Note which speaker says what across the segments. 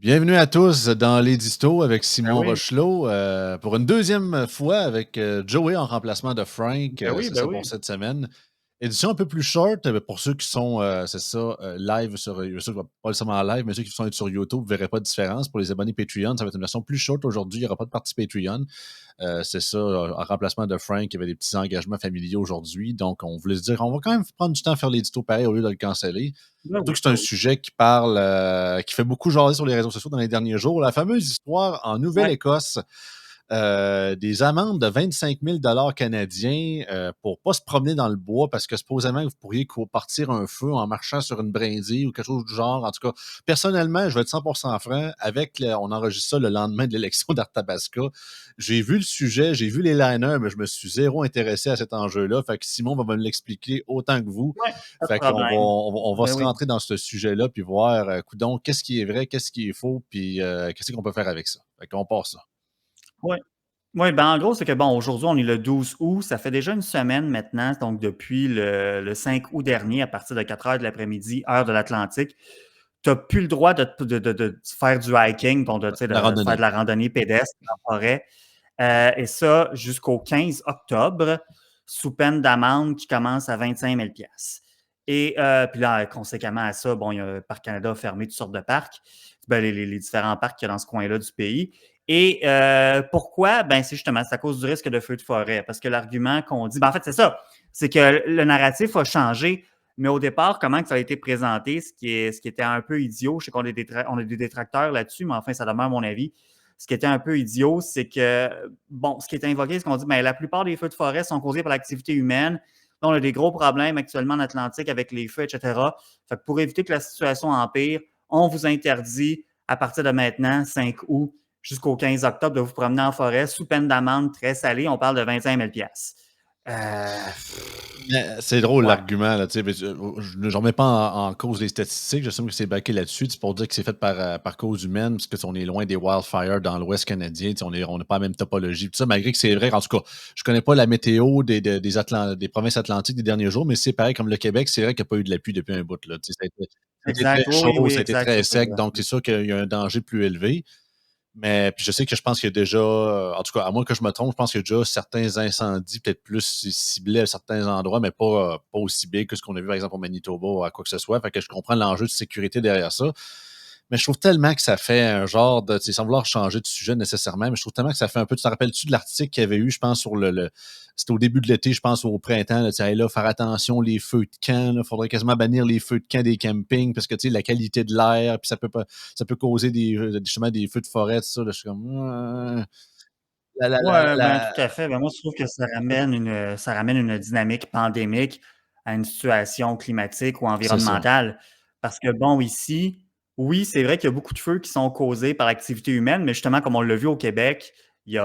Speaker 1: Bienvenue à tous dans l'édito avec
Speaker 2: Ben
Speaker 1: Simon
Speaker 2: oui,
Speaker 1: Rochelot pour une deuxième fois avec Joey en remplacement de Frank.
Speaker 2: ben oui,
Speaker 1: C'est
Speaker 2: ben
Speaker 1: ça pour
Speaker 2: oui.
Speaker 1: cette semaine. Édition un peu plus short pour ceux qui sont, c'est ça, live sur, ceux qui vont pas seulement en live, mais ceux qui sont sur YouTube, vous ne verrez pas de différence. Pour les abonnés Patreon, ça va être une version plus short aujourd'hui. Il n'y aura pas de partie Patreon. C'est ça, en remplacement de Frank, il y avait des petits engagements familiaux aujourd'hui. Donc, on voulait se dire, on va quand même prendre du temps à faire l'édito pareil au lieu de le canceller.
Speaker 2: Ben
Speaker 1: Surtout
Speaker 2: oui,
Speaker 1: que c'est
Speaker 2: ben
Speaker 1: un
Speaker 2: oui.
Speaker 1: sujet qui parle, qui fait beaucoup jaser sur les réseaux sociaux dans les derniers jours. La fameuse histoire en
Speaker 2: Ouais,
Speaker 1: Nouvelle-Écosse des amendes de 25 000 canadiens pour ne pas se promener dans le bois parce que supposément vous pourriez partir un feu en marchant sur une brindille ou quelque chose du genre. En tout cas, personnellement, je vais être 100% franc. On enregistre ça le lendemain de l'élection d'Arthabasca. J'ai vu le sujet, j'ai vu les liners, mais je me suis zéro intéressé à cet enjeu-là. Fait que Simon va me l'expliquer autant que vous.
Speaker 2: ouais, pas de
Speaker 1: Fait qu'on va,
Speaker 2: problème.
Speaker 1: on va
Speaker 2: Ben
Speaker 1: se
Speaker 2: oui,
Speaker 1: rentrer dans ce sujet-là puis voir, coudonc, qu'est-ce qui est vrai, qu'est-ce qui est faux, puis qu'est-ce qu'on peut faire avec ça. Fait qu'on part ça.
Speaker 2: ouais. Ouais, ben en gros, c'est que bon, aujourd'hui, on est le 12 août. Ça fait déjà une semaine maintenant, donc depuis le 5 août dernier, à partir de 4 heures de l'après-midi, heure de l'Atlantique, tu n'as plus le droit de faire du hiking, donc tu sais,
Speaker 1: La
Speaker 2: de faire de
Speaker 1: randonnée.
Speaker 2: la randonnée pédestre en forêt. Et ça jusqu'au 15 octobre, sous peine d'amende qui commence à 25 000 piastres. Et puis là, conséquemment à ça, bon, il y a Parc Canada a fermé toutes sortes de parcs, ben, les différents parcs qu'il y a dans ce coin-là du pays. Et pourquoi? Ben, c'est à cause du risque de feu de forêt. Parce que l'argument qu'on dit, ben, en fait, c'est ça, c'est que le narratif a changé. Mais au départ, comment que ça a été présenté, ce qui était un peu idiot, je sais qu'on on a des détracteurs là-dessus, mais enfin, ça demeure mon avis. Ce qui était un peu idiot, c'est que, bon, ce qui était invoqué, c'est qu'on dit, ben, la plupart des feux de forêt sont causés par l'activité humaine. Là, on a des gros problèmes actuellement en Atlantique avec les feux, etc. Fait que pour éviter que la situation empire, on vous interdit, à partir de maintenant, 5 août jusqu'au 15 octobre, de vous promener en forêt sous peine d'amende très salée. On parle de 25 000 piastres.
Speaker 1: Mais c'est drôle
Speaker 2: Ouais,
Speaker 1: l'argument, là, tu sais, je ne remets pas en cause les statistiques, j'assume que c'est baqué là-dessus, c'est pour dire que c'est fait par cause humaine, parce qu'on est loin des wildfires dans l'Ouest canadien, tu sais, on n'a pas la même topologie, tout ça, malgré que c'est vrai, en tout cas, je connais pas la météo des provinces atlantiques des derniers jours, mais c'est pareil, comme le Québec, c'est vrai qu'il n'y a pas eu de la pluie depuis un bout, là, tu sais, ça a été très
Speaker 2: exact. Oui, oui,
Speaker 1: chaud,
Speaker 2: oui,
Speaker 1: ça a été
Speaker 2: exact.
Speaker 1: très
Speaker 2: Ça fait.
Speaker 1: sec, donc c'est sûr qu'il y a un danger plus élevé. Mais puis je sais que je pense qu'il y a déjà, en tout cas, à moins que je me trompe, je pense qu'il y a déjà certains incendies, peut-être plus ciblés à certains endroits, mais pas aussi big que ce qu'on a vu, par exemple, au Manitoba ou à quoi que ce soit. Fait que je comprends l'enjeu de sécurité derrière ça. Mais je trouve tellement que ça fait un genre de, tu sais, sans vouloir changer de sujet nécessairement, mais je trouve tellement que ça fait un peu, tu te rappelles-tu de l'article qu'il y avait eu, je pense, sur c'était au début de l'été, je pense, au printemps, là, tu sais, hey, là, faire attention, les feux de camp, il faudrait quasiment bannir les feux de camp des campings parce que, tu sais, la qualité de l'air, puis ça peut causer justement des feux de forêt, tout ça, là, je suis comme,
Speaker 2: Ouais, ben,
Speaker 1: la-
Speaker 2: tout à fait. Ben, moi, je trouve que ça ramène une dynamique pandémique à une situation climatique ou
Speaker 1: c'est ça.
Speaker 2: environnementale. Parce que, bon, ici, oui, c'est vrai qu'il y a beaucoup de feux qui sont causés par l'activité humaine, mais justement, comme on l'a vu au Québec, il y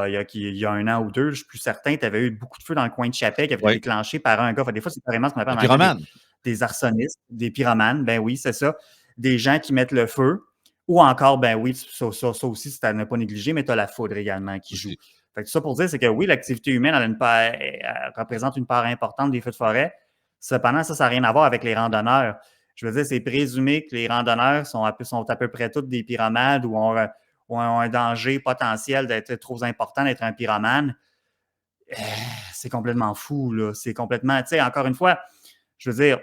Speaker 2: a un an ou deux, je suis plus certain, tu avais eu beaucoup de feux dans le coin de Chapais qui avaient été
Speaker 1: Oui.
Speaker 2: déclenchés par un gars. Enfin, des fois, c'est carrément ce qu'on appelle
Speaker 1: Un
Speaker 2: en anglais
Speaker 1: pyromane.
Speaker 2: des arsonistes, des pyromanes. Ben oui, c'est ça. Des gens qui mettent le feu. Ou encore, ben oui, ça aussi, c'est à ne pas négliger, mais tu as la foudre également qui joue.
Speaker 1: Aussi.
Speaker 2: Fait que ça pour dire, c'est que oui, l'activité humaine elle représente une part importante des feux de forêt. Cependant, ça n'a rien à voir avec les randonneurs. Je veux dire, c'est présumé que les randonneurs sont à peu près tous des pyromanes ou ont un danger potentiel d'être trop important, d'être un pyromane. Eh, c'est complètement fou, là. C'est complètement, tu sais, encore une fois, je veux dire,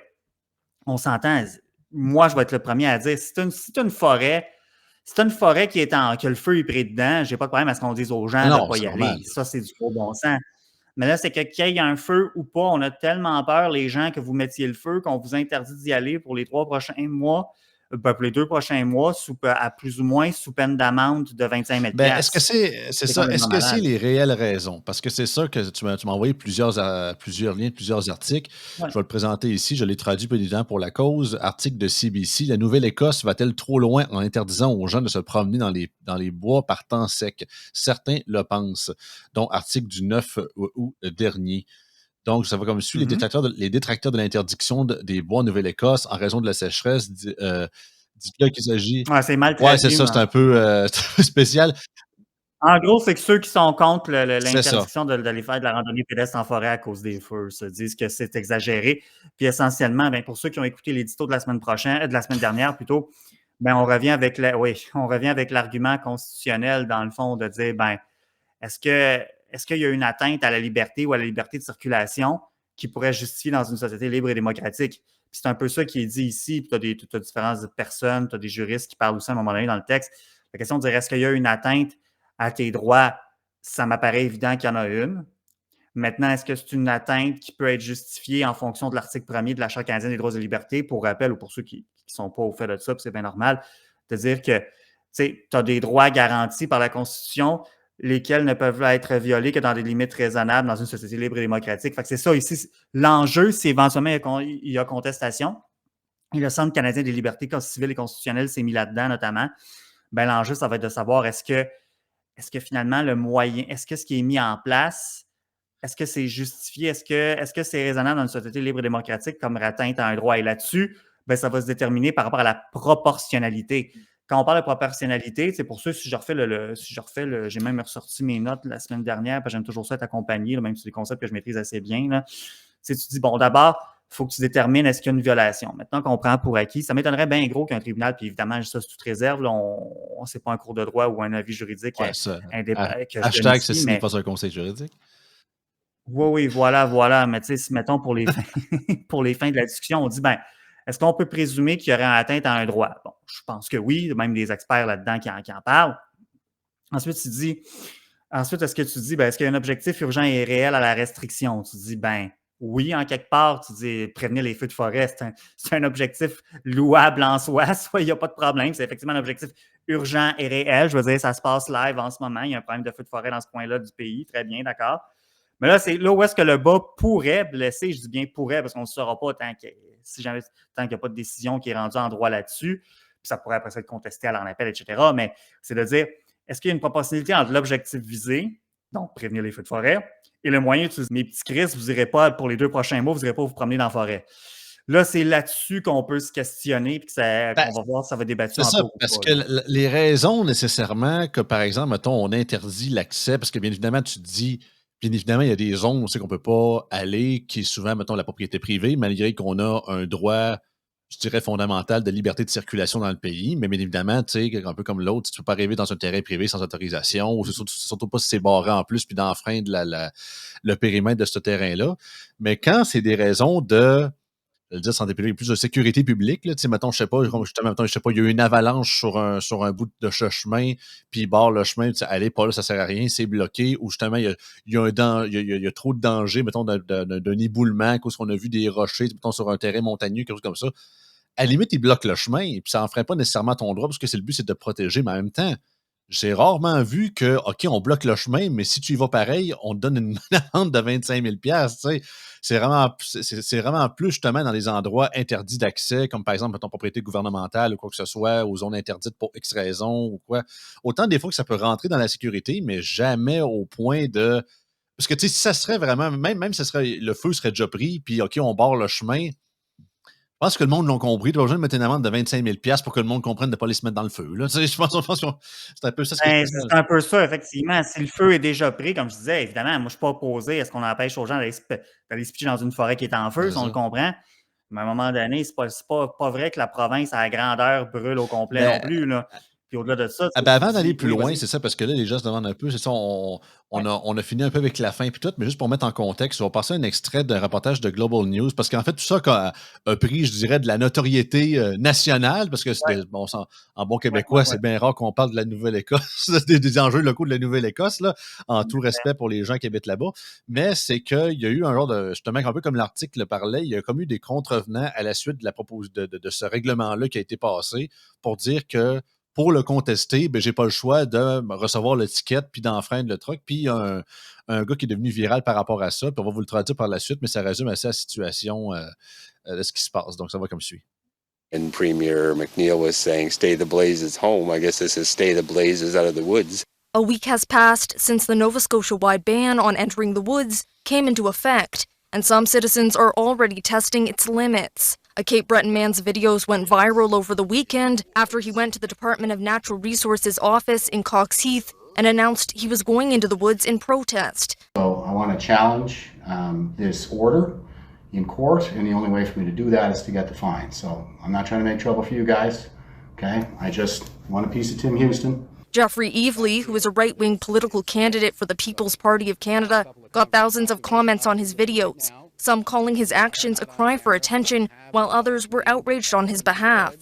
Speaker 2: on s'entend. Moi, je vais être le premier à dire, si c'est une forêt, que le feu est pris dedans, j'ai pas de problème à ce qu'on dise aux
Speaker 1: Ah
Speaker 2: gens de ne
Speaker 1: non,
Speaker 2: pas
Speaker 1: c'est
Speaker 2: y
Speaker 1: normal.
Speaker 2: aller. Ça, c'est du gros bon sens. Mais là, c'est que qu'il y ait un feu ou pas, on a tellement peur, les gens, que vous mettiez le feu, qu'on vous interdit d'y aller pour les 3 prochains mois, pour les 2 prochains mois, à plus ou moins sous peine d'amende de 25 000
Speaker 1: Ben, est-ce que c'est
Speaker 2: C'est
Speaker 1: ça?
Speaker 2: complètement
Speaker 1: Est-ce que c'est
Speaker 2: malade.
Speaker 1: les réelles raisons? Parce que c'est ça que tu m'as envoyé plusieurs liens, plusieurs articles.
Speaker 2: Ouais.
Speaker 1: Je vais le présenter ici. Je l'ai traduit peu évidemment pour la cause. Article de CBC. La Nouvelle-Écosse va-t-elle trop loin en interdisant aux gens de se promener dans les bois par temps sec? Certains le pensent. Donc, article du 9 août dernier. Donc, ça va comme suit.
Speaker 2: Mhm.
Speaker 1: Les détracteurs de l'interdiction des bois en Nouvelle-Écosse en raison de la sécheresse, dites-le qu'il s'agit.
Speaker 2: Ouais, c'est mal
Speaker 1: Ouais, c'est
Speaker 2: traduit,
Speaker 1: ça,
Speaker 2: mais
Speaker 1: c'est un peu c'est un peu spécial.
Speaker 2: en gros, c'est que ceux qui sont contre
Speaker 1: C'est ça.
Speaker 2: l'interdiction d'aller faire de la randonnée pédestre en forêt à cause des feux se disent que c'est exagéré. Puis essentiellement, ben, pour ceux qui ont écouté l'édito de la semaine dernière plutôt, Ben, on revient avec l'argument constitutionnel, dans le fond, de dire, ben, est-ce qu'il y a une atteinte à la liberté ou à la liberté de circulation qui pourrait justifier dans une société libre et démocratique? Puis c'est un peu ça qui est dit ici, puis tu as différentes personnes, tu as des juristes qui parlent aussi à un moment donné dans le texte. La question de dire, est-ce qu'il y a une atteinte à tes droits? Ça m'apparaît évident qu'il y en a une. Maintenant, est-ce que c'est une atteinte qui peut être justifiée en fonction de l'article 1er de la Charte canadienne des droits et libertés, pour rappel, ou pour ceux qui ne sont pas au fait de ça, puis c'est bien normal, de dire que tu as des droits garantis par la Constitution, lesquels ne peuvent être violés que dans des limites raisonnables dans une société libre et démocratique. Fait que c'est ça ici. L'enjeu, c'est éventuellement il y a contestation. Et le Centre canadien des libertés civiles et constitutionnelles s'est mis là-dedans, notamment. Ben, l'enjeu, ça va être de savoir est-ce que finalement le moyen, est-ce que ce qui est mis en place, est-ce que c'est justifié? Est-ce que c'est raisonnable dans une société libre et démocratique comme atteinte à un droit? Et là-dessus, ben, ça va se déterminer par rapport à la proportionnalité. Quand on parle de proportionnalité, c'est pour ça, si je refais j'ai même ressorti mes notes la semaine dernière, parce que j'aime toujours ça être accompagné, là, même si c'est des concepts que je maîtrise assez bien. Là. Tu dis, bon, d'abord, il faut que tu détermines est-ce qu'il y a une violation. Maintenant qu'on prend pour acquis, ça m'étonnerait bien gros qu'un tribunal, puis évidemment, ça, c'est toute réserve, là, c'est pas un cours de droit ou un avis juridique
Speaker 1: indépendant que
Speaker 2: je donne ici,
Speaker 1: ceci n'est pas un conseil juridique.
Speaker 2: Oui, voilà. Mais tu sais, mettons pour les fins de la discussion, on dit, ben, est-ce qu'on peut présumer qu'il y aurait une atteinte à un droit? Bon, je pense que oui, même des experts là-dedans qui en parlent. Ensuite, est-ce que tu dis, ben, est-ce qu'il y a un objectif urgent et réel à la restriction? Tu dis, ben, oui, en quelque part, tu dis, prévenir les feux de forêt, c'est un objectif louable en soi, soit il n'y a pas de problème, c'est effectivement un objectif urgent et réel. Je veux dire, ça se passe live en ce moment, il y a un problème de feux de forêt dans ce coin-là du pays, très bien, d'accord. Mais là, c'est là où est-ce que le bas pourrait blesser. Je dis bien pourrait parce qu'on ne saura pas tant qu'il n'y a pas de décision qui est rendue en droit là-dessus. Puis ça pourrait après ça être contesté à l'en appel, etc. Mais c'est de dire, est-ce qu'il y a une proportionnalité entre l'objectif visé, donc prévenir les feux de forêt, et le moyen d'utiliser mes petits Chris, vous n'irez pas pour les 2 prochains mois, vous n'irez pas vous promener dans la forêt. Là, c'est là-dessus qu'on peut se questionner et qu'on va voir si ça va débattre.
Speaker 1: C'est ça, parce que les raisons nécessairement que, par exemple, mettons, on interdit l'accès, parce que bien évidemment, tu te dis, bien évidemment, il y a des zones aussi qu'on ne peut pas aller, qui est souvent, mettons, la propriété privée, malgré qu'on a un droit, je dirais, fondamental de liberté de circulation dans le pays. Mais bien évidemment, tu sais, un peu comme l'autre, tu ne peux pas arriver dans un terrain privé sans autorisation, ou surtout pas si c'est barré en plus, puis d'enfreindre le périmètre de ce terrain-là. Mais quand c'est des raisons de, je veux dire, santé publique, plus de sécurité publique, là, tu sais, mettons, je sais pas, justement, mettons, je sais pas, il y a eu une avalanche sur un bout de chemin, puis il barre le chemin, tu sais, allez, pas là, ça sert à rien, c'est bloqué, ou justement, il y a trop de danger, mettons, d'un éboulement, cause qu'on a vu des rochers, mettons, sur un terrain montagneux, quelque chose comme ça. À la limite, il bloque le chemin, et puis ça n'enfreint pas nécessairement ton droit, parce que le but, c'est de te protéger, mais en même temps, j'ai rarement vu que, OK, on bloque le chemin, mais si tu y vas pareil, on te donne une amende de 25 000 tu sais. C'est vraiment plus justement dans les endroits interdits d'accès, comme par exemple ton propriété gouvernementale ou quoi que ce soit, aux zones interdites pour X raison ou quoi. Autant des fois que ça peut rentrer dans la sécurité, mais jamais au point de. Parce que tu sais, si ça serait vraiment, même si le feu serait déjà pris, puis OK, on barre le chemin. Je pense que le monde l'a compris. Tu vas besoin de mettre une amende de 25 000 pour que le monde comprenne de ne pas les se mettre dans le feu. Là. Tu sais, je pense que c'est un peu ça.
Speaker 2: C'est un peu ça, effectivement. Si le feu est déjà pris, comme je disais, évidemment, moi, je ne suis pas opposé à ce qu'on empêche aux gens d'aller se pitcher dans une forêt qui est en feu, si on le comprend. Mais à un moment donné, c'est pas vrai que la province à la grandeur brûle au complet non plus. Là. Puis au-delà de ça.
Speaker 1: Avant d'aller plus loin, c'est ça, parce que là, les gens se demandent un peu, c'est ça, on a fini un peu avec la fin puis tout, mais juste pour mettre en contexte, on va passer un extrait d'un reportage de Global News, parce qu'en fait, tout ça a pris, je dirais, de la notoriété nationale, parce que bon, en bon québécois, c'est bien rare qu'on parle de la Nouvelle-Écosse, des enjeux locaux de la Nouvelle-Écosse, là, en tout respect pour les gens qui habitent là-bas. Mais c'est qu'il y a eu un genre de, justement, un peu comme l'article le parlait, il y a comme eu des contrevenants à la suite de ce règlement-là qui a été passé pour dire que pour le contester, ben, j'ai pas le choix de recevoir l'étiquette puis d'enfreindre le truc. Puis il y a un gars qui est devenu viral par rapport à ça. Puis on va vous le traduire par la suite, mais ça résume assez la situation de ce qui se passe. Donc ça va comme suit.
Speaker 3: And Premier McNeil was saying, "Stay the blazes home." I guess this is "Stay the blazes out of the woods."
Speaker 4: A week has passed since the Nova Scotia-wide ban on entering the woods came into effect, and some citizens are already testing its limits. A Cape Breton man's videos went viral over the weekend after he went to the Department of Natural Resources office in Cox Heath and announced he was going into the woods in protest.
Speaker 5: So I want to challenge this order in court, and the only way for me to do that is to get the fine. So I'm not trying to make trouble for you guys. I'm Okay, I just want a piece of Tim Houston.
Speaker 4: Jeffrey Evely, who is a right-wing political candidate for the People's Party of Canada, got thousands of comments on his videos, some calling his actions a cry for attention, while others were outraged on his behalf.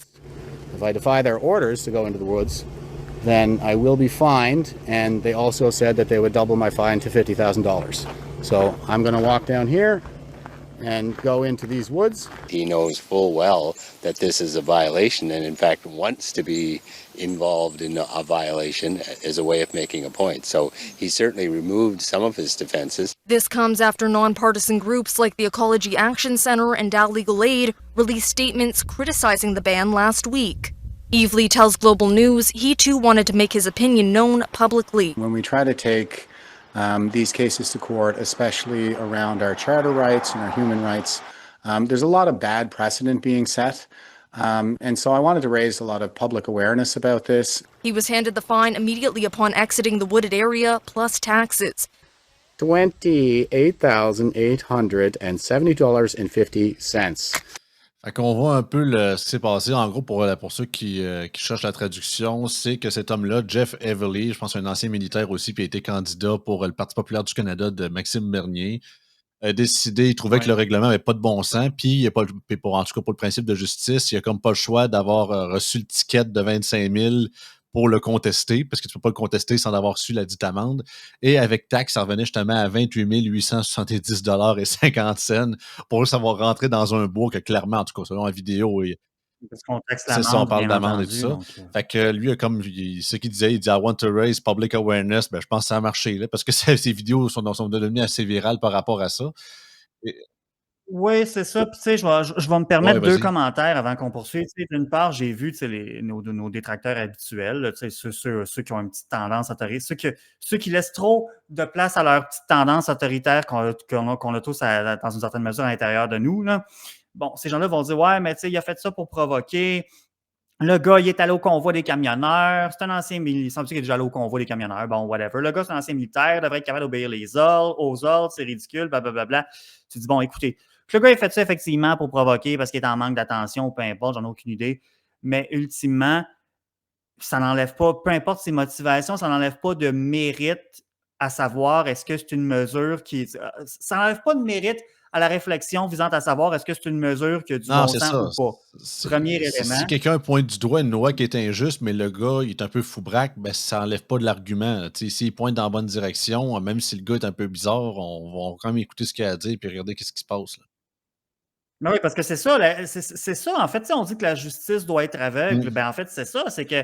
Speaker 6: If I defy their orders to go into the woods, then I will be fined, and they also said that they would double my fine to $50,000. So I'm going to walk down here and go into these woods.
Speaker 3: He knows full well that this is a violation and in fact wants to be involved in a violation as a way of making a point. So he certainly removed some of his defenses.
Speaker 4: This comes after nonpartisan groups like the Ecology Action Centre and Dow Legal Aid released statements criticizing the ban last week. Evely tells Global News he too wanted to make his opinion known publicly.
Speaker 6: When we try to take these cases to court, especially around our charter rights and our human rights, there's a lot of bad precedent being set. And so I wanted to raise a lot of public awareness about this.
Speaker 4: He was handed the fine immediately upon exiting the wooded area, plus taxes.
Speaker 6: $28,870.50.
Speaker 1: Fait qu'on voit un peu ce qui s'est passé. En gros, pour ceux qui cherchent la traduction, c'est que cet homme-là, Jeff Everly, je pense un ancien militaire aussi, puis a été candidat pour le Parti populaire du Canada de Maxime Bernier, a décidé, il trouvait que le règlement n'avait pas de bon sens, puis il a pas, en tout cas pour le principe de justice, il a comme pas le choix d'avoir reçu le ticket de 25 000 pour le contester, parce que tu ne peux pas le contester sans avoir reçu la dite amende. Et avec taxe, ça revenait justement à 28 870,50 $ pour savoir rentrer dans un bois que clairement, en tout cas, selon la vidéo,
Speaker 2: Parce qu'on taxe
Speaker 1: c'est ça, on parle
Speaker 2: bien
Speaker 1: d'amende et tout
Speaker 2: entendu,
Speaker 1: ça.
Speaker 2: donc,
Speaker 1: Fait que lui, comme ce qu'il disait, il dit « I want to raise public awareness », ben, je pense que ça a marché, là, parce que ces vidéos sont devenues assez virales par rapport à ça. Et-
Speaker 2: Oui, c'est ça. Puis, tu sais, je vais me permettre
Speaker 1: Ouais,
Speaker 2: deux
Speaker 1: vas-y.
Speaker 2: commentaires avant qu'on poursuive. Tu sais, d'une part, j'ai vu, tu sais, nos détracteurs habituels, là, tu sais, ceux qui ont une petite tendance autoritaire, ceux qui laissent trop de place à leur petite tendance autoritaire qu'on a tous dans une certaine mesure à l'intérieur de nous, là. Bon, ces gens-là vont dire, ouais, mais tu sais, il a fait ça pour provoquer. Le gars, il est allé au convoi des camionneurs. C'est un ancien militaire. Il semble qu'il est déjà allé au convoi des camionneurs. Bon, whatever. Le gars, c'est un ancien militaire. Il devrait être capable d'obéir aux ordres. C'est ridicule, blablabla. Tu dis, bon, écoutez, que le gars, il fait ça effectivement pour provoquer parce qu'il est en manque d'attention ou peu importe, j'en ai aucune idée. Mais ultimement, ça n'enlève pas, peu importe ses motivations, ça n'enlève pas de mérite à savoir est-ce que c'est une mesure qui est. Ça n'enlève pas de mérite à la réflexion visant à savoir est-ce que c'est une mesure qui a du
Speaker 1: Non,
Speaker 2: bon
Speaker 1: c'est
Speaker 2: sens
Speaker 1: ça.
Speaker 2: ou pas. Premier élément.
Speaker 1: Si quelqu'un pointe du doigt une loi qui est injuste, mais le gars il est un peu foubraque, ben, ça n'enlève pas de l'argument. S'il pointe dans la bonne direction, même si le gars est un peu bizarre, on va quand même écouter ce qu'il a à dire et regarder ce qui se passe. Là.
Speaker 2: Ben oui, parce que c'est ça, c'est ça. En fait, on dit que la justice doit être aveugle. Ben, en fait, c'est ça. C'est que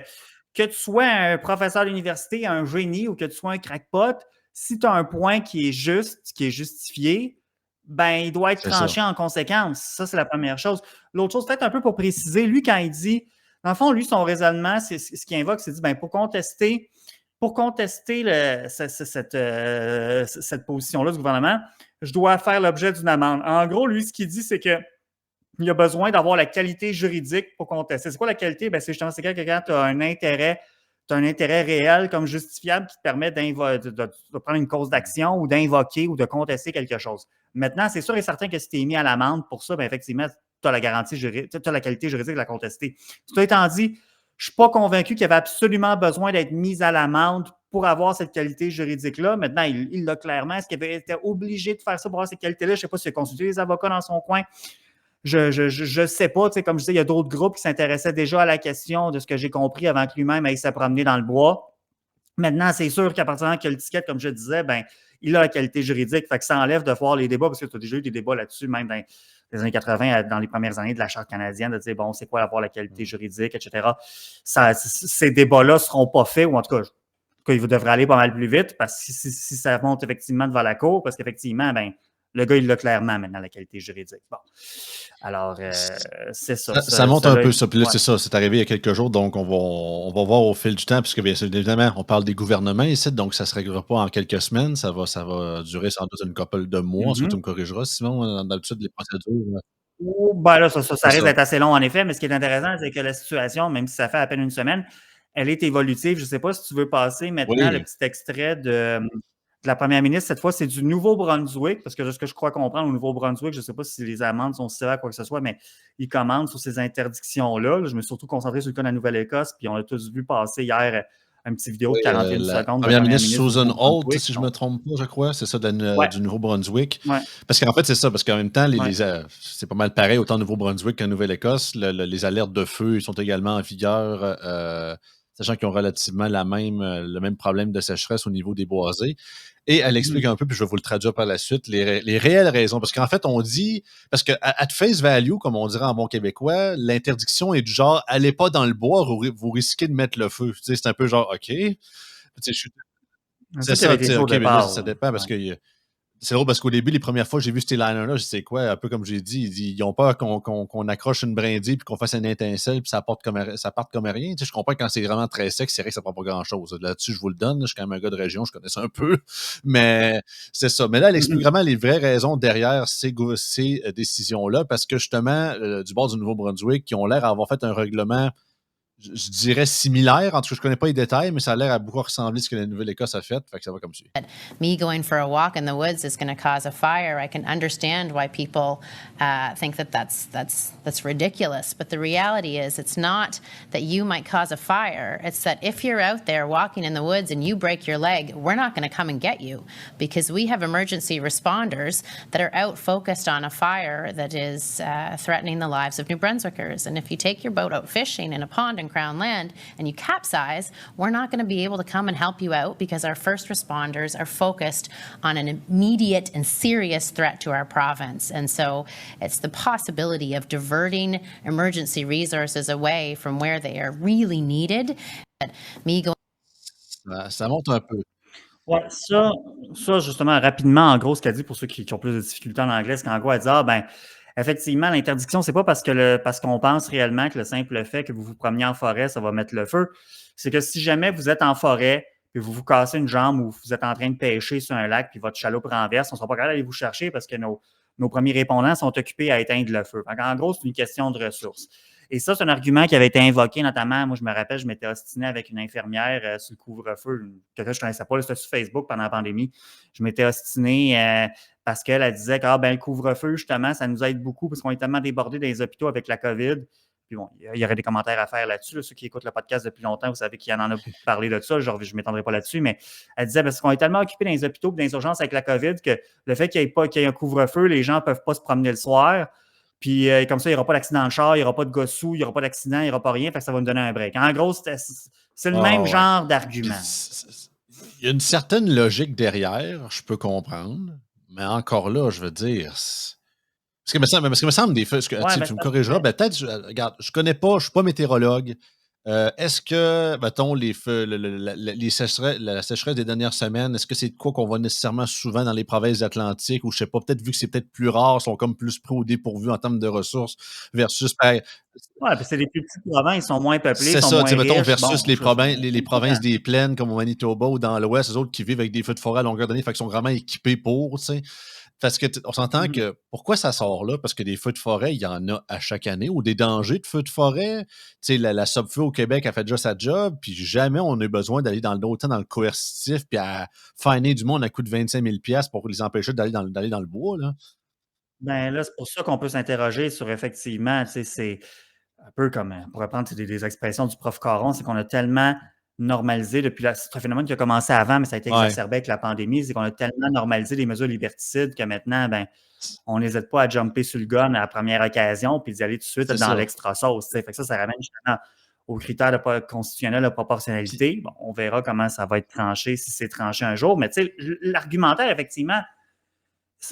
Speaker 2: tu sois un professeur d'université, un génie ou que tu sois un crackpot, si tu as un point qui est juste, qui est justifié, ben, il doit être tranché en conséquence. Ça, c'est la première chose. L'autre chose, peut-être un peu pour préciser, lui, quand il dit, dans le fond, lui, son raisonnement, c'est ce qu'il invoque, c'est dit, ben, pour contester cette position-là du gouvernement, je dois faire l'objet d'une amende. En gros, lui, ce qu'il dit, c'est qu'il a besoin d'avoir la qualité juridique pour contester. C'est quoi la qualité? Ben, c'est justement que quand tu as un intérêt réel comme justifiable qui te permet de prendre une cause d'action ou d'invoquer ou de contester quelque chose. Maintenant, c'est sûr et certain que si tu es mis à l'amende pour ça, ben effectivement, tu as la garantie juridique, tu as la qualité juridique de la contester. Tout étant dit, je ne suis pas convaincu qu'il y avait absolument besoin d'être mis à l'amende pour avoir cette qualité juridique-là. Maintenant, il l'a clairement. Est-ce qu'il avait été obligé de faire ça pour avoir cette qualité-là? Je ne sais pas s'il a consulté les avocats dans son coin. Je ne sais pas. Comme je disais, il y a d'autres groupes qui s'intéressaient déjà à la question de ce que j'ai compris avant que lui-même aille se promener dans le bois. Maintenant, c'est sûr qu'à partir du moment qu'il y a le ticket, comme je disais, ben, il a la qualité juridique. Fait que ça enlève de voir les débats, parce que tu as déjà eu des débats là-dessus, même dans les années 80, dans les premières années de la Charte canadienne, de dire, bon, c'est quoi avoir la qualité juridique, etc. Ces débats-là ne seront pas faits, ou en tout cas, il devrait aller pas mal plus vite, parce que si ça monte effectivement devant la Cour, parce qu'effectivement, ben, le gars, il l'a clairement maintenant, la qualité juridique. Bon. Alors, c'est ça.
Speaker 1: Ça monte un peu ça. Puis là, c'est ça. C'est arrivé il y a quelques jours. Donc, on va voir au fil du temps, puisque bien évidemment, on parle des gouvernements ici. Donc, ça ne se réglera pas en quelques semaines. Ça va durer sans doute une couple de mois. Ensuite, tu me corrigeras. Sinon, d'habitude, les procédures.
Speaker 2: Ben là, ça risque d'être assez long, en effet. Mais ce qui est intéressant, c'est que la situation, même si ça fait à peine une semaine, elle est évolutive. Je ne sais pas si tu veux passer maintenant le petit extrait de la première ministre, cette fois, c'est du Nouveau-Brunswick, parce que de ce que je crois comprendre, au Nouveau-Brunswick, je ne sais pas si les amendes sont sévères, quoi que ce soit, mais ils commandent sur ces interdictions-là. Là, je me suis surtout concentré sur le cas de la Nouvelle-Écosse, puis on a tous vu passer hier une petite vidéo de 41
Speaker 1: la
Speaker 2: secondes de la
Speaker 1: première
Speaker 2: première
Speaker 1: ministre
Speaker 2: ministre du
Speaker 1: Susan Holt,
Speaker 2: Nouveau-Brunswick.
Speaker 1: si je ne me trompe pas, je crois, c'est ça,
Speaker 2: Ouais,
Speaker 1: du Nouveau-Brunswick.
Speaker 2: ouais,
Speaker 1: Parce qu'en fait, c'est ça, parce qu'en même temps,
Speaker 2: ouais.
Speaker 1: c'est pas mal pareil, autant au Nouveau-Brunswick qu'en Nouvelle-Écosse. Les alertes de feu ils sont également en vigueur, sachant qu'ils ont relativement le même problème de sécheresse au niveau des boisés. Et elle explique
Speaker 2: Mhm.
Speaker 1: un peu, puis je vais vous le traduire par la suite, les réelles raisons. Parce qu'en fait, on dit, parce que at face value, comme on dirait en bon québécois, l'interdiction est du genre, allez pas dans le bois, vous risquez de mettre le feu. Tu sais, c'est un peu genre, OK. Tu sais,
Speaker 2: C'est
Speaker 1: c'est
Speaker 2: ça qui avait
Speaker 1: ça, tu
Speaker 2: été
Speaker 1: sais,
Speaker 2: dit au
Speaker 1: OK, mais là,
Speaker 2: départ.
Speaker 1: ça
Speaker 2: Là.
Speaker 1: dépend parce
Speaker 2: Ouais.
Speaker 1: que c'est drôle parce qu'au début, les premières fois que j'ai vu ces liners-là, je sais quoi, un peu comme j'ai dit, ils ont peur qu'on accroche une brindille puis qu'on fasse une étincelle puis ça parte comme rien. Tu sais, je comprends que quand c'est vraiment très sec, c'est vrai que ça prend pas grand-chose. Là-dessus, je vous le donne. Je suis quand même un gars de région, je connais ça un peu. Mais c'est ça. Mais là, elle explique
Speaker 2: Mhm.
Speaker 1: vraiment les vraies raisons derrière ces décisions-là parce que justement, du bord du Nouveau-Brunswick, qui ont l'air d'avoir fait un règlement je dirais similaire. En tout cas, je connais pas les détails, mais ça a l'air à beaucoup ressembler à ce que la Nouvelle-Écosse a fait. Fait que ça va comme suit.
Speaker 7: Me going for a walk in the woods is going to cause a fire. I can understand why people think that that's ridiculous. But the reality is, it's not that you might cause a fire. It's that if you're out there walking in the woods and you break your leg, we're not going to come and get you because we have emergency responders that are out focused on a fire that is threatening the lives of New Brunswickers. And if you take your boat out fishing in a pond in Crown Land and you capsize, we're not going to be able to come and help you out because our first responders are focused on an immediate and serious threat to our province. And so it's the possibility of diverting emergency resources away from where they are really needed. Me going
Speaker 1: Ça monte un peu.
Speaker 2: Ouais, ça, justement, rapidement, en gros, ce qu'elle dit pour ceux qui ont plus de difficultés en anglais, c'est qu'en gros, elle dit, effectivement, l'interdiction, c'est pas parce qu'on pense réellement que le simple fait que vous vous promeniez en forêt, ça va mettre le feu. C'est que si jamais vous êtes en forêt, puis vous vous cassez une jambe ou vous êtes en train de pêcher sur un lac, puis votre chaloupe renverse, on ne sera pas capable d'aller vous chercher parce que nos premiers répondants sont occupés à éteindre le feu. En gros, c'est une question de ressources. Et ça, c'est un argument qui avait été invoqué notamment, moi je me rappelle, je m'étais ostiné avec une infirmière sur le couvre-feu, quelqu'un que je ne connaissais pas, c'était sur Facebook pendant la pandémie. Je m'étais ostiné parce qu'elle disait que le couvre-feu, justement, ça nous aide beaucoup parce qu'on est tellement débordés dans les hôpitaux avec la COVID. Puis bon, il y aurait des commentaires à faire là-dessus. Là. Ceux qui écoutent le podcast depuis longtemps, vous savez qu'il y en a beaucoup parlé de ça. Je ne m'étendrai pas là-dessus, mais elle disait parce qu'on est tellement occupés dans les hôpitaux et dans les urgences avec la COVID que le fait qu'il y ait un couvre-feu, les gens ne peuvent pas se promener le soir. Puis comme ça, il n'y aura pas d'accident de char, il n'y aura pas de gossou, il n'y aura pas d'accident, il n'y aura pas rien. Fait que ça va nous donner un break. En gros, c'est le même genre d'argument.
Speaker 1: Il y a une certaine logique derrière, je peux comprendre. Mais encore là, je veux dire. Parce que me semble des fois, tu me corrigeras, peut-être, regarde, je connais pas, je ne suis pas météorologue. Est-ce que, mettons, la sécheresse des dernières semaines, est-ce que c'est de quoi qu'on voit nécessairement souvent dans les provinces atlantiques ou je sais pas, peut-être vu que c'est peut-être plus rare, sont comme plus pris au dépourvu en termes de ressources versus.
Speaker 2: Oui, puis c'est les plus petites provinces, ils sont moins peuplées,
Speaker 1: c'est
Speaker 2: sont
Speaker 1: ça,
Speaker 2: moins riches.
Speaker 1: Mettons, versus les provinces des plaines comme au Manitoba ou dans l'Ouest, eux autres qui vivent avec des feux de forêt à longueur d'année, fait qu'ils sont vraiment équipés pour, tu sais. Parce que on s'entend que pourquoi ça sort là? Parce que des feux de forêt, il y en a à chaque année, ou des dangers de feux de forêt. Tu sais, la Sub-Feu au Québec a fait déjà sa job, puis jamais on a besoin d'aller autant dans le coercitif, puis à finer du monde à coût de 25 000 $ pour les empêcher d'aller dans le bois. Là.
Speaker 2: Ben là, c'est pour ça qu'on peut s'interroger sur effectivement, tu sais, c'est un peu comme, pour reprendre des expressions du prof Caron, c'est qu'on a tellement normalisé c'est un phénomène qui a commencé avant, mais ça a été exacerbé avec la pandémie, c'est qu'on a tellement normalisé les mesures liberticides que maintenant, on n'hésite pas à jumper sur le gun à la première occasion puis d'y aller tout de suite dans l'extra sauce. Fait que ça ramène justement aux critères constitutionnels de proportionnalité. Bon, on verra comment ça va être tranché, si c'est tranché un jour, mais tu sais, l'argumentaire, effectivement,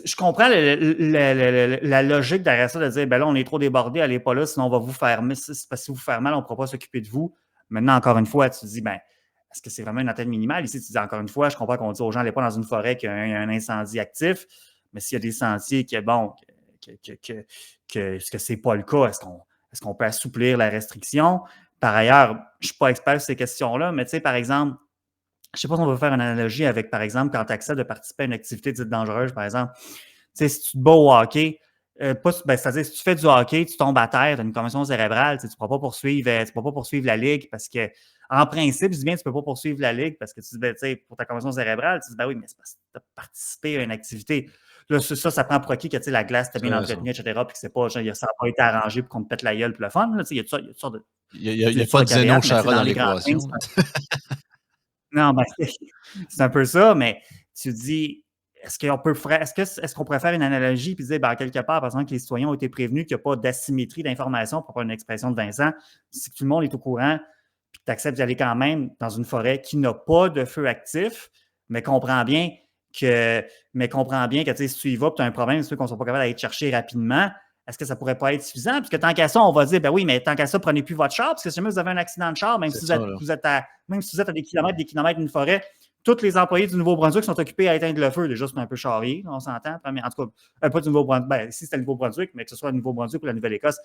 Speaker 2: je comprends la logique derrière ça de dire, là, on est trop débordé, allez pas là, sinon on va vous faire mal. Parce que si vous faire mal, on ne pourra pas s'occuper de vous. Maintenant, encore une fois, tu te dis, est-ce que c'est vraiment une atteinte minimale? Ici, tu dis, encore une fois, je comprends qu'on dit aux gens, allez pas dans une forêt qui a un incendie actif, mais s'il y a des sentiers que c'est pas le cas, est-ce qu'on peut assouplir la restriction? Par ailleurs, je ne suis pas expert sur ces questions-là, mais tu sais, par exemple, je ne sais pas si on va faire une analogie avec, par exemple, quand tu acceptes de participer à une activité dite dangereuse, par exemple. Tu sais, si tu te bats au hockey, c'est-à-dire, si tu fais du hockey, tu tombes à terre, tu as une commotion cérébrale, tu ne pourras pas poursuivre la Ligue parce que, en principe, je dis bien, tu ne peux pas poursuivre la Ligue parce que tu dis, pour ta commotion cérébrale, tu dis, ben oui, mais c'est parce que tu as participé à une activité. Là, ça prend pour acquis que la glace t'a bien entretenue, etc. Puis que c'est pas, genre, ça n'a pas été arrangé pour qu'on te pète la gueule pour le fun. Là, il y a toutes sortes de.
Speaker 1: Il n'y a pas de Zeno-Chara dans
Speaker 2: les grandes lignes,
Speaker 1: l'équation.
Speaker 2: non, ben, c'est un peu ça, mais tu dis, est-ce qu'on pourrait faire une analogie et dire, ben, quelque part, par exemple, que les citoyens ont été prévenus qu'il n'y a pas d'asymétrie d'information, pour prendre une expression de Vincent, si tout le monde est au courant, puis que tu acceptes d'y aller quand même dans une forêt qui n'a pas de feu actif, mais comprends bien que si tu y vas, tu as un problème, c'est qu'on ne soit pas capable d'aller te chercher rapidement. Est-ce que ça ne pourrait pas être suffisant? Puisque tant qu'à ça, on va dire, ben oui, mais tant qu'à ça, prenez plus votre char, parce que si jamais vous avez un accident de char, même si vous êtes à des kilomètres d'une forêt, tous les employés du Nouveau-Brunswick sont occupés à éteindre le feu. Déjà, c'est un peu charrier, on s'entend. En tout cas, pas du Nouveau-Brunswick, si c'était le Nouveau-Brunswick, mais que ce soit le Nouveau-Brunswick ou la Nouvelle-Écosse,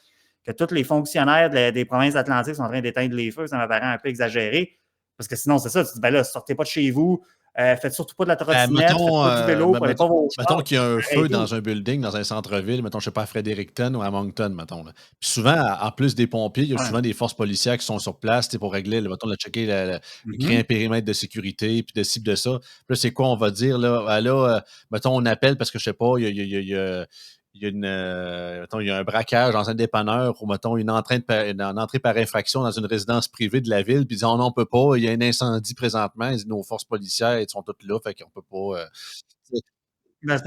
Speaker 2: que tous les fonctionnaires des provinces atlantiques sont en train d'éteindre les feux, ça m'apparaît un peu exagéré. Parce que sinon, c'est ça, tu dis, ben là, sortez pas de chez vous, faites surtout pas de la trottinette, faites pas du vélo, prenez pas vos chars.
Speaker 1: Mettons qu'il y a un feu dans un building, dans un centre-ville, mettons, je sais pas, à Fredericton ou à Moncton, mettons. Là. Puis souvent, en plus des pompiers, il y a souvent des forces policières qui sont sur place pour régler, mettons, checker, créer un périmètre de sécurité, puis de cible de ça. Puis là, c'est quoi, on va dire, là, mettons, on appelle parce que, je sais pas, il y a un braquage dans un dépanneur ou, mettons, une entrée par infraction dans une résidence privée de la ville, puis ils disent, oh non, on peut pas, il y a un incendie présentement, nos forces policières, ils sont toutes là, fait qu'on peut pas...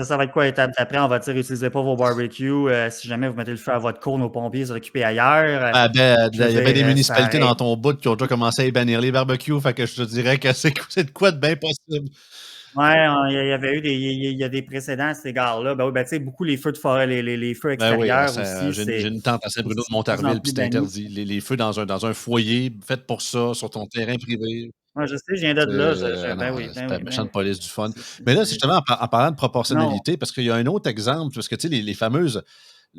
Speaker 2: ça va être quoi l'étape d'après? On va dire, utilisez pas vos barbecues. Si jamais vous mettez le feu à votre cour, nos pompiers sont occupés ailleurs.
Speaker 1: Il y avait des municipalités dans ton bout qui ont déjà commencé à bannir les barbecues, fait que je te dirais que c'est de quoi de bien possible.
Speaker 2: Ouais, il y a des précédents à cet égard-là. Ben oui, tu sais, beaucoup les feux de forêt, les feux extérieurs aussi.
Speaker 1: J'ai une tente à Saint-Bruno de Montarville, puis c'est interdit. Les feux dans un foyer fait pour ça, sur ton terrain privé.
Speaker 2: Ouais, je sais, je viens de là.
Speaker 1: C'est la méchante police du fun. Mais là, justement, en parlant de proportionnalité, parce qu'il y a un autre exemple, parce que tu sais, les fameuses.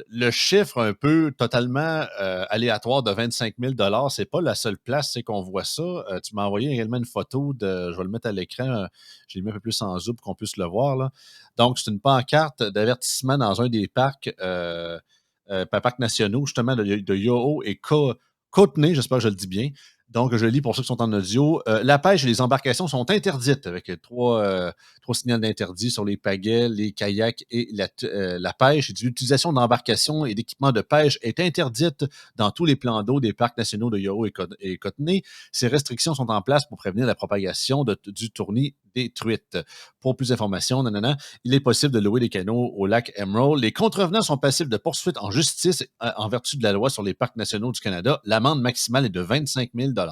Speaker 1: Le chiffre un peu totalement aléatoire de 25 000 $, c'est pas la seule place qu'on voit ça. Tu m'as envoyé également une photo je vais le mettre à l'écran, j'ai mis un peu plus en zoom pour qu'on puisse le voir. Là. Donc, c'est une pancarte d'avertissement dans un des parcs, parcs nationaux, justement, de Yoho et Kootenay, j'espère que je le dis bien. Donc, je lis pour ceux qui sont en audio. La pêche et les embarcations sont interdites avec trois signaux d'interdit sur les pagaies, les kayaks et la pêche. L'utilisation d'embarcations et d'équipements de pêche est interdite dans tous les plans d'eau des parcs nationaux de Yoho et Kootenay. Ces restrictions sont en place pour prévenir la propagation du tournis des truites. Pour plus d'informations, il est possible de louer des canots au lac Emerald. Les contrevenants sont passibles de poursuites en justice en vertu de la loi sur les parcs nationaux du Canada. L'amende maximale est de 25 000 $.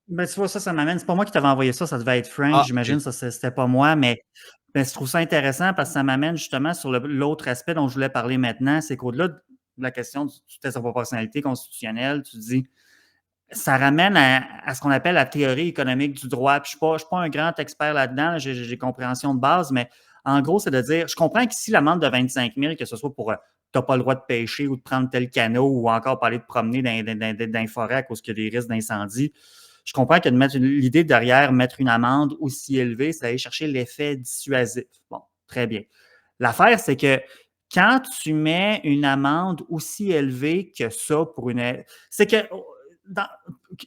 Speaker 2: Ben, tu vois, ça m'amène. C'est pas moi qui t'avais envoyé ça, ça devait être Frank, j'imagine, ça c'était pas moi, mais je trouve ça intéressant parce que ça m'amène justement sur l'autre aspect dont je voulais parler maintenant, c'est qu'au-delà de la question du test de proportionnalité constitutionnelle, tu dis, ça ramène à ce qu'on appelle la théorie économique du droit. Puis je ne suis pas un grand expert là-dedans, j'ai compréhension de base, mais en gros, c'est de dire, je comprends qu'ici, l'amende de 25 000, que ce soit pour tu n'as pas le droit de pêcher ou de prendre tel canot ou encore parler de promener dans les forêts à cause qu'il y a des risques d'incendie. Je comprends que de mettre l'idée derrière mettre une amende aussi élevée, c'est aller chercher l'effet dissuasif. Bon, très bien. L'affaire, c'est que quand tu mets une amende aussi élevée que ça pour c'est que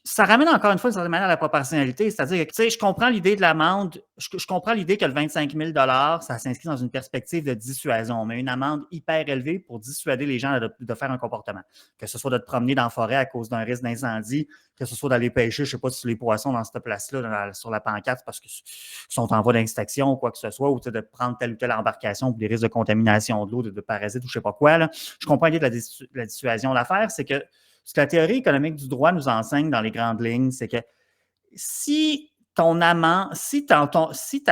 Speaker 2: ça ramène encore une fois, d'une certaine manière, à la proportionnalité. C'est-à-dire que, tu sais, je comprends l'idée de l'amende, je comprends l'idée que le 25 000 $, ça s'inscrit dans une perspective de dissuasion. Mais une amende hyper élevée pour dissuader les gens de faire un comportement. Que ce soit de te promener dans la forêt à cause d'un risque d'incendie, que ce soit d'aller pêcher, je ne sais pas si les poissons dans cette place-là, sur la pancarte, parce qu'ils sont en voie d'extinction ou quoi que ce soit, ou de prendre telle ou telle embarcation pour des risques de contamination de l'eau, de parasites ou je ne sais pas quoi. Là. Je comprends l'idée de la dissuasion. L'affaire, c'est que ce que la théorie économique du droit nous enseigne dans les grandes lignes, c'est que si ta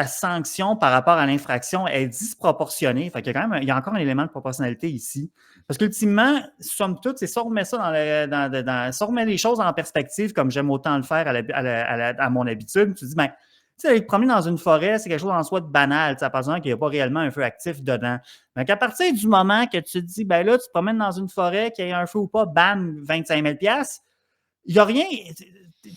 Speaker 2: sanction par rapport à l'infraction est disproportionnée, fait qu'il y a quand même, il y a encore un élément de proportionnalité ici. Parce qu'ultimement, somme toute, c'est ça, on remet ça ça remet les choses en perspective, comme j'aime autant le faire à mon habitude. Tu te dis, ben, tu sais, aller te promener dans une forêt, c'est quelque chose en soi de banal, par exemple, qu'il n'y a pas réellement un feu actif dedans. Donc, à partir du moment que tu te dis, ben là, tu te promènes dans une forêt, qu'il y a un feu ou pas, bam, 25 000 $, il n'y a rien.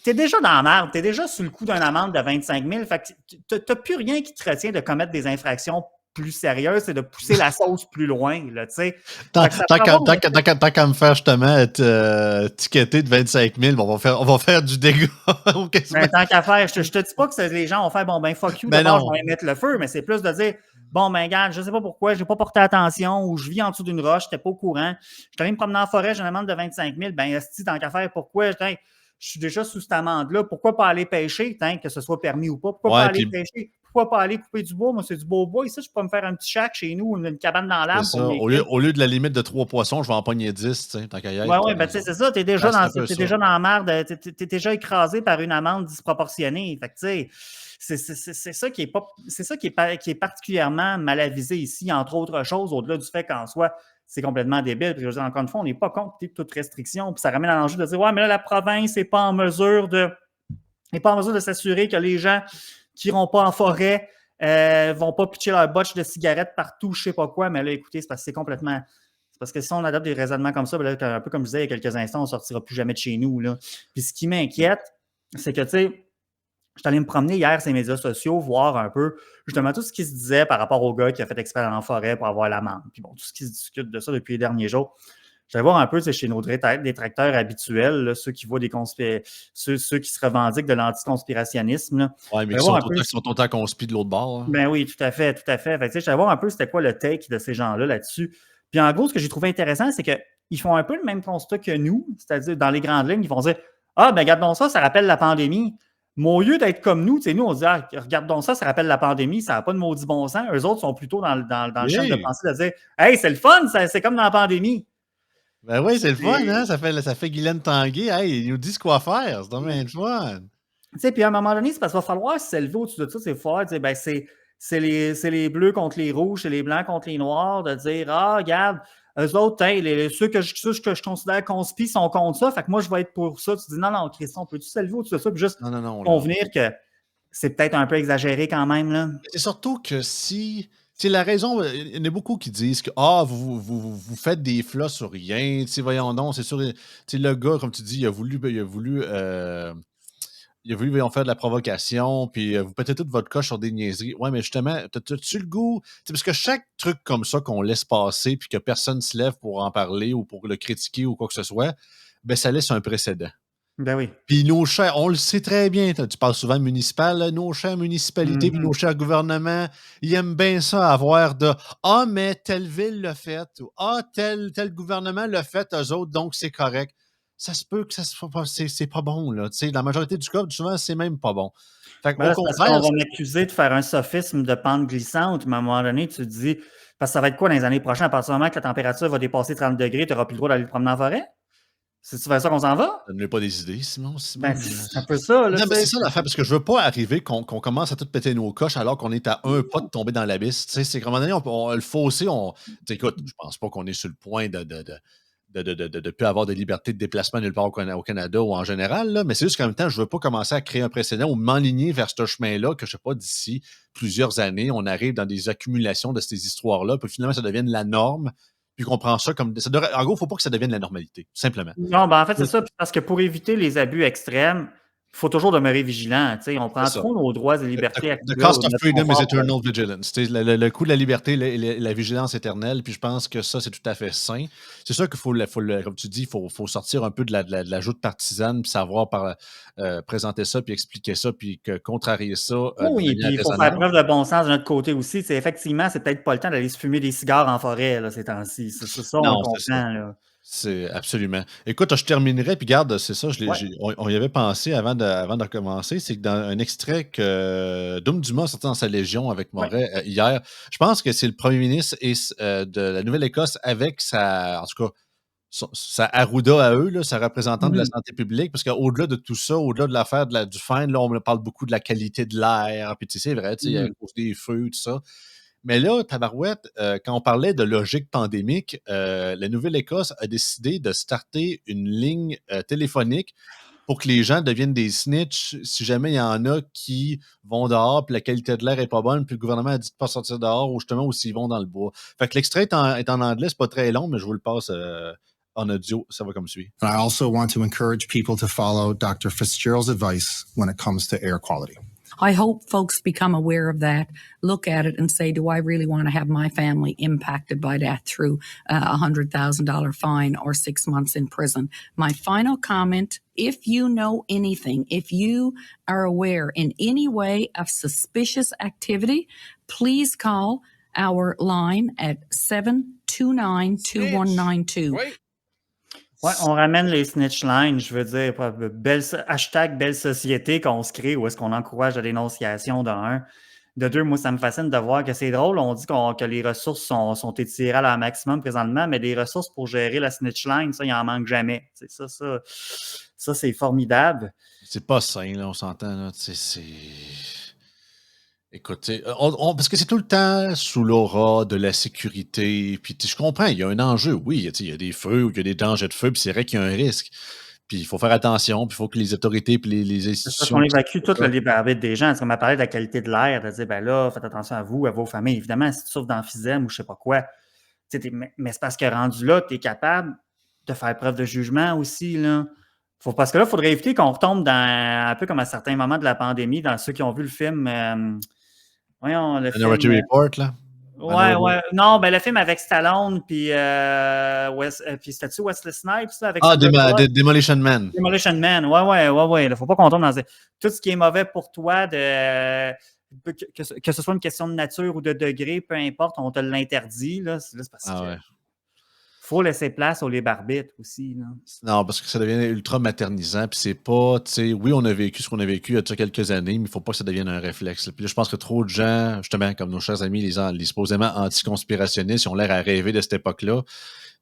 Speaker 2: Tu es déjà dans la merde, tu es déjà sous le coup d'une amende de 25 000 $. Fait que tu n'as plus rien qui te retient de commettre des infractions plus sérieuse, c'est de pousser la sauce plus loin, là, tu sais.
Speaker 1: Tant
Speaker 2: Fait que ça peut avoir
Speaker 1: tant qu'à me faire justement être ticketé de 25 000, on va faire du dégât.
Speaker 2: Ben, tant qu'à faire, je te dis pas que les gens vont faire bon, ben fuck you,
Speaker 1: Ben
Speaker 2: d'abord,
Speaker 1: non.
Speaker 2: je vais mettre le feu, mais c'est plus de dire bon, ben, regarde, je sais pas pourquoi, j'ai pas porté attention ou je vis en dessous d'une roche, j'étais pas au courant. Je suis allé me promener en forêt, j'ai une amende de 25 000. Ben, esti, tant qu'à faire, pourquoi? Je suis déjà sous cette amende-là. Pourquoi pas aller pêcher, que ce soit permis ou pas? Pourquoi pas aller pêcher? Pourquoi pas aller couper du bois? Moi, c'est du beau bois. Ici, je peux me faire un petit shack chez nous, une cabane dans l'arbre.
Speaker 1: Au lieu de la limite de 3 poissons, je vais en pogner 10, tant qu'à y être.
Speaker 2: Oui, ben, tu sais, c'est ça. T'es déjà dans la merde. T'es déjà écrasé par une amende disproportionnée. Fait que, tu sais, c'est ça qui est particulièrement mal avisé ici, entre autres choses, au-delà du fait qu'en soi, c'est complètement débile. Puis, je veux dire, encore une fois, on n'est pas contre toute restriction. Puis ça ramène à l'enjeu de dire ouais, mais là, la province n'est pas en mesure de s'assurer que les gens qui n'iront pas en forêt vont pas pitcher leur botche de cigarettes partout, je sais pas quoi. Mais là, écoutez, c'est parce que c'est complètement. C'est parce que si on adopte des raisonnements comme ça, ben là, un peu comme je disais il y a quelques instants, on ne sortira plus jamais de chez nous, là. Puis ce qui m'inquiète, c'est que, tu sais, je suis allé me promener hier sur les médias sociaux, voir un peu justement tout ce qui se disait par rapport au gars qui a fait exprès dans la forêt pour avoir l'amende. Puis bon, tout ce qui se discute de ça depuis les derniers jours. Je vais voir un peu chez nos détracteurs habituels, là, ceux qui voient ceux qui se revendiquent de l'anticonspirationnisme.
Speaker 1: Oui, mais qui sont autant conspis de l'autre bord. Hein.
Speaker 2: Ben oui, tout à fait, tout à fait. Fait que, je vais voir un peu c'était quoi le take de ces gens-là là-dessus. Puis en gros, ce que j'ai trouvé intéressant, c'est qu'ils font un peu le même constat que nous, c'est-à-dire dans les grandes lignes, ils vont dire ah, ben regardons ça rappelle la pandémie. Mais au lieu d'être comme nous, nous, on dit ah, regardons ça rappelle la pandémie, ça n'a pas de maudit bon sens. Eux autres sont plutôt dans le champ de pensée de dire hey, c'est le fun, c'est comme dans la pandémie.
Speaker 1: Ben oui, c'est le fun, hein? Ça fait Guylaine Tanguay. Hey, ils nous disent quoi faire. C'est dommage le fun.
Speaker 2: Tu sais, puis à un moment donné, c'est parce qu'il va falloir s'élever au-dessus de ça, c'est fort. Ben, c'est les bleus contre les rouges, c'est les blancs contre les noirs, de dire ah, regarde, eux autres, ceux que je considère conspis sont contre ça, fait que moi, je vais être pour ça. Tu dis non, Christian, peux-tu s'élever au-dessus de ça, puis juste convenir que c'est peut-être un peu exagéré quand même, là.
Speaker 1: C'est surtout que si. C'est la raison, il y en a beaucoup qui disent que vous faites des flots sur rien. Voyons donc, c'est sûr. Le gars, comme tu dis, il a voulu faire de la provocation, puis vous pétez toute votre coche sur des niaiseries. Ouais, mais justement, t'as-tu le goût? Parce que chaque truc comme ça qu'on laisse passer, puis que personne ne se lève pour en parler ou pour le critiquer ou quoi que ce soit, ben ça laisse un précédent.
Speaker 2: Ben oui.
Speaker 1: Puis nos chers, on le sait très bien, tu parles souvent municipal, là, nos chères municipalités, puis nos chers gouvernements, ils aiment bien ça avoir de « Ah, mais telle ville l'a fait » ou « Ah, tel gouvernement l'a fait, eux autres, donc c'est correct. » Ça se peut que c'est pas bon, là. La majorité du cas, souvent, c'est même pas bon. Fait
Speaker 2: au contraire, on va m'accuser de faire un sophisme de pente glissante, mais à un moment donné, tu te dis, parce que ça va être quoi dans les années prochaines? À partir du moment que la température va dépasser 30 degrés, tu n'auras plus le droit d'aller te promener en forêt? C'est-tu vers ça qu'on s'en va?
Speaker 1: Ça ne met pas des idées, Simon.
Speaker 2: Ben, c'est un peu ça. Là,
Speaker 1: non, mais c'est ça l'affaire, parce que je veux pas arriver qu'on commence à tout péter nos coches alors qu'on est à un pas de tomber dans l'abysse. C'est qu'à un moment donné, on le fossé, écoute, je pense pas qu'on est sur le point de plus avoir de liberté de déplacement nulle part au Canada ou en général, là, mais c'est juste qu'en même temps, je veux pas commencer à créer un précédent ou m'enligner vers ce chemin-là que, je sais pas, d'ici plusieurs années, on arrive dans des accumulations de ces histoires-là, puis finalement, ça devienne la norme. Puis qu'on prend ça comme. En gros, il ne faut pas que ça devienne la normalité, simplement.
Speaker 2: Non, ben en fait, c'est ça. Parce que pour éviter les abus extrêmes, il faut toujours demeurer vigilant. On prend trop nos droits et libertés actuelles.
Speaker 1: The cost of freedom is eternal vigilance. Le coût de la liberté, la vigilance éternelle, puis je pense que ça, c'est tout à fait sain. C'est sûr qu'il faut, comme tu dis, il faut sortir un peu de la joute partisane, puis savoir présenter ça, puis expliquer ça, puis contrarier ça.
Speaker 2: Oui, puis il faut faire preuve de bon sens de notre côté aussi. Effectivement, c'est peut-être pas le temps d'aller se fumer des cigares en forêt là, ces temps-ci. C'est ça, on comprend. Là.
Speaker 1: C'est absolument. Écoute, je terminerai, puis garde, c'est ça, on y avait pensé avant de commencer, c'est que dans un extrait que Doom Dumas a sorti dans sa Légion avec Moret hier, je pense que c'est le premier ministre de la Nouvelle-Écosse avec en tout cas, sa Arruda à eux, là, sa représentante de la santé publique, parce qu'au-delà de tout ça, au-delà de l'affaire du FINE, là, on parle beaucoup de la qualité de l'air, puis c'est vrai, il y a cause des feux, tout ça. Mais là, tabarouette, quand on parlait de logique pandémique, la Nouvelle-Écosse a décidé de starter une ligne téléphonique pour que les gens deviennent des snitch si jamais il y en a qui vont dehors puis la qualité de l'air n'est pas bonne puis le gouvernement a dit de ne pas sortir dehors ou justement ou s'ils vont dans le bois. Fait que l'extrait est en anglais, c'est pas très long, mais je vous le passe en audio. Ça va comme suit.
Speaker 8: I also want to encourage people to follow Dr. Fitzgerald's advice when it comes to air quality. I hope folks become aware of that, look at it and say, do I really want to have my family impacted by that through a $100,000 fine or 6 months in prison? My final comment, if you know anything, if you are aware in any way of suspicious activity, please call our line at 729-2192.
Speaker 1: Oui.
Speaker 2: Ouais, on ramène les snitch lines, je veux dire, hashtag belle société qu'on se crée où est-ce qu'on encourage la dénonciation de un. De deux, moi, ça me fascine de voir que c'est drôle. On dit que les ressources sont étirées à leur maximum présentement, mais des ressources pour gérer la snitch line, ça, il en manque jamais. C'est ça, c'est formidable.
Speaker 1: C'est pas sain, là, on s'entend. Là, c'est... Écoute, parce que c'est tout le temps sous l'aura de la sécurité. Puis je comprends, il y a un enjeu. Oui, il y a des feux ou il y a des dangers de feu, puis c'est vrai qu'il y a un risque. Puis il faut faire attention, puis il faut que les autorités puis les institutions...
Speaker 2: C'est parce qu'on évacue tout le libre arbitre des gens. On m'a parlé de la qualité de l'air, de dire, ben là, faites attention à vous, à vos familles. Évidemment, si tu souffres d'emphysème ou je sais pas quoi, mais c'est parce que rendu là, tu es capable de faire preuve de jugement aussi, là. Parce que là, il faudrait éviter qu'on retombe dans, un peu comme à certains moments de la pandémie, dans ceux qui ont vu le film... voyons, le
Speaker 1: Minority
Speaker 2: film...
Speaker 1: Report, là?
Speaker 2: Ouais. Non, ben le film avec Stallone, puis c'était-tu Wesley Snipes, là, avec
Speaker 1: Demolition Man.
Speaker 2: Demolition Man, ouais. Il ne faut pas qu'on tombe dans tout ce qui est mauvais pour toi, que ce soit une question de nature ou de degré, peu importe, on te l'interdit. Là, c'est parce que faut laisser place au libre arbitre aussi. Là.
Speaker 1: Non, parce que ça devient ultra maternisant. Puis c'est pas, tu sais, oui, on a vécu ce qu'on a vécu il y a déjà quelques années, mais il ne faut pas que ça devienne un réflexe. Là. Puis là, je pense que trop de gens, justement, comme nos chers amis, les supposément anticonspirationnistes, ils ont l'air à rêver de cette époque-là.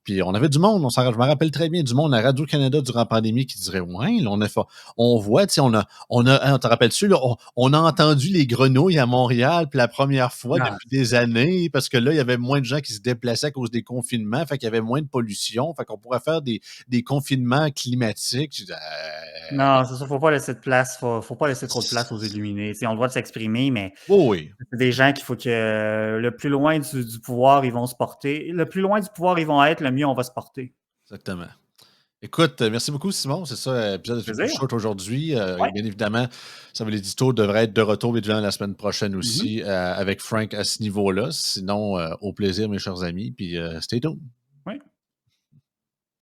Speaker 1: Puis on avait du monde, je me rappelle très bien, du monde à Radio-Canada durant la pandémie qui dirait ouais, là, on voit, tu sais, on te rappelles-tu, là, on a entendu les grenouilles à Montréal puis la première fois depuis des années, parce que là, il y avait moins de gens qui se déplaçaient à cause des confinements, fait qu'il y avait moins de pollution, fait qu'on pourrait faire des confinements climatiques.
Speaker 2: Non, c'est ça, faut pas laisser de place, faut pas laisser trop de place aux illuminés. Ils ont le droit de s'exprimer, mais
Speaker 1: oui.
Speaker 2: C'est des gens qu'il faut que le plus loin du pouvoir, ils vont se porter. Le plus loin du pouvoir, ils vont être, le mieux on va se porter.
Speaker 1: Exactement. Écoute, merci beaucoup, Simon. C'est ça, l'épisode de short aujourd'hui. Bien évidemment, l'édito devrait être de retour évidemment la semaine prochaine aussi avec Frank à ce niveau-là. Sinon, au plaisir, mes chers amis. Puis stay tuned.